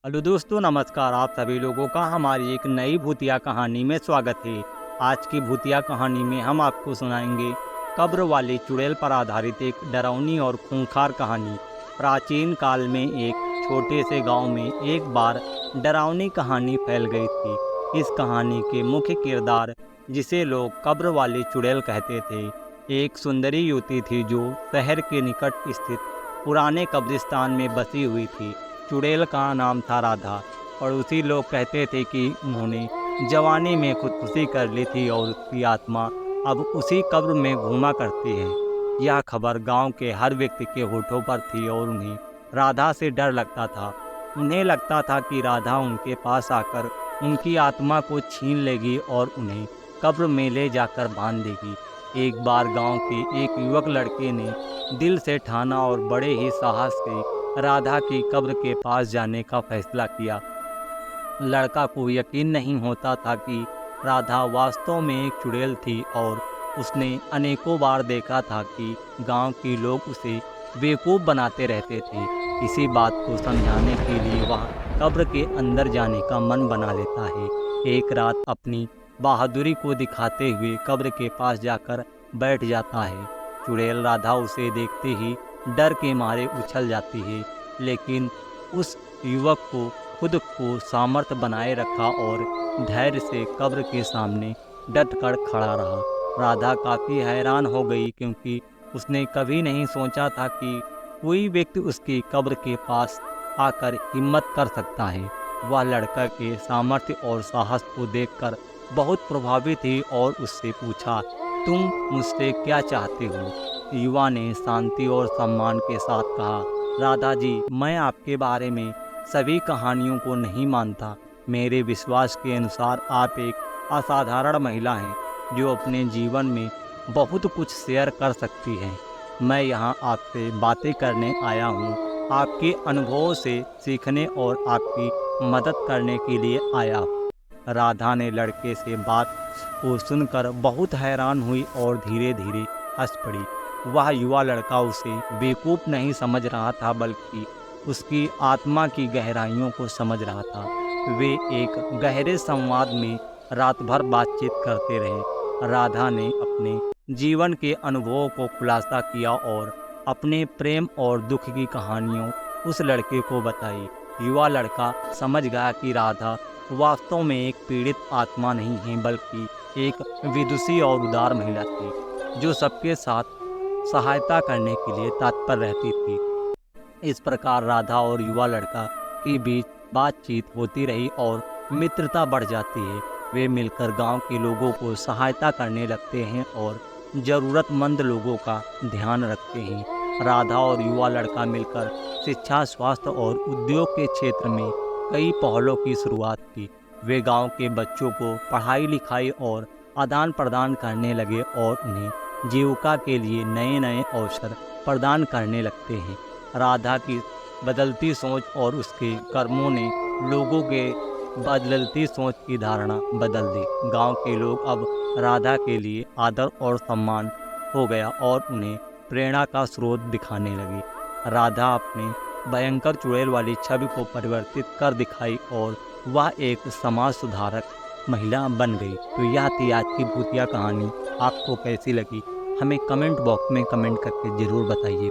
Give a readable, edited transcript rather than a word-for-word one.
Hello दोस्तों, नमस्कार। आप सभी लोगों का हमारी एक नई भूतिया कहानी में स्वागत है। आज की भूतिया कहानी में हम आपको सुनाएंगे कब्र वाली चुड़ैल पर आधारित एक डरावनी और खूंखार कहानी। प्राचीन काल में एक छोटे से गांव में एक बार डरावनी कहानी फैल गई थी। इस कहानी के मुख्य किरदार, जिसे लोग कब्र वाली चुड़ैल कहते थे, एक सुंदरी युवती थी जो शहर के निकट स्थित पुराने कब्रिस्तान में बसी हुई थी। चुड़ैल का नाम था राधा, और उसी लोग कहते थे कि उन्होंने जवानी में खुदकुशी कर ली थी और उसकी आत्मा अब उसी कब्र में घूमा करती है। यह खबर गांव के हर व्यक्ति के होठों पर थी और उन्हें राधा से डर लगता था। उन्हें लगता था कि राधा उनके पास आकर उनकी आत्मा को छीन लेगी और उन्हें कब्र में ले जाकर बांध देगी। एक बार गांव के एक युवक लड़के ने दिल से ठाना और बड़े ही साहस से राधा की कब्र के पास जाने का फैसला किया। लड़का को यकीन नहीं होता था कि राधा वास्तव में एक चुड़ैल थी, और उसने अनेकों बार देखा था कि गांव के लोग उसे बेवकूफ़ बनाते रहते थे। इसी बात को समझाने के लिए वह कब्र के अंदर जाने का मन बना लेता है। एक रात अपनी बहादुरी को दिखाते हुए कब्र के पास जाकर बैठ जाता है। चुड़ैल राधा उसे देखते ही डर के मारे उछल जाती है, लेकिन उस युवक को खुद को सामर्थ्य बनाए रखा और धैर्य से कब्र के सामने डट कर खड़ा रहा। राधा काफ़ी हैरान हो गई, क्योंकि उसने कभी नहीं सोचा था कि कोई व्यक्ति उसकी कब्र के पास आकर हिम्मत कर सकता है। वह लड़का के सामर्थ्य और साहस को देखकर बहुत प्रभावित हुई और उससे पूछा, तुम मुझसे क्या चाहते हो? युवा ने शांति और सम्मान के साथ कहा, राधा जी, मैं आपके बारे में सभी कहानियों को नहीं मानता। मेरे विश्वास के अनुसार आप एक असाधारण महिला हैं जो अपने जीवन में बहुत कुछ शेयर कर सकती हैं। मैं यहाँ आपसे बातें करने आया हूँ, आपके अनुभवों से सीखने और आपकी मदद करने के लिए आया हूँ। राधा ने लड़के से बात को सुनकर बहुत हैरान हुई और धीरे धीरे हंस पड़ी। वह युवा लड़का उसे बेवकूफ़ नहीं समझ रहा था, बल्कि उसकी आत्मा की गहराइयों को समझ रहा था। वे एक गहरे संवाद में रात भर बातचीत करते रहे। राधा ने अपने जीवन के अनुभवों को खुलासा किया और अपने प्रेम और दुख की कहानियों उस लड़के को बताई। युवा लड़का समझ गया कि राधा वास्तव में एक पीड़ित आत्मा नहीं है, बल्कि एक विदुषी और उदार महिला थी जो सबके साथ सहायता करने के लिए तत्पर रहती थी। इस प्रकार राधा और युवा लड़का के बीच बातचीत होती रही और मित्रता बढ़ जाती है। वे मिलकर गांव के लोगों को सहायता करने लगते हैं और ज़रूरतमंद लोगों का ध्यान रखते हैं। राधा और युवा लड़का मिलकर शिक्षा, स्वास्थ्य और उद्योग के क्षेत्र में कई पहलों की शुरुआत की। वे गांव के बच्चों को पढ़ाई लिखाई और आदान प्रदान करने लगे और उन्हें जीविका के लिए नए नए अवसर प्रदान करने लगते हैं। राधा की बदलती सोच और उसके कर्मों ने लोगों के बदलती सोच की धारणा बदल दी। गांव के लोग अब राधा के लिए आदर और सम्मान हो गया और उन्हें प्रेरणा का स्रोत दिखाने लगी। राधा अपने भयंकर चुड़ैल वाली छवि को परिवर्तित कर दिखाई और वह एक समाज सुधारक महिला बन गई। तो यह थी आज की भूतिया कहानी। आपको कैसी लगी हमें कमेंट बॉक्स में कमेंट करके ज़रूर बताइए।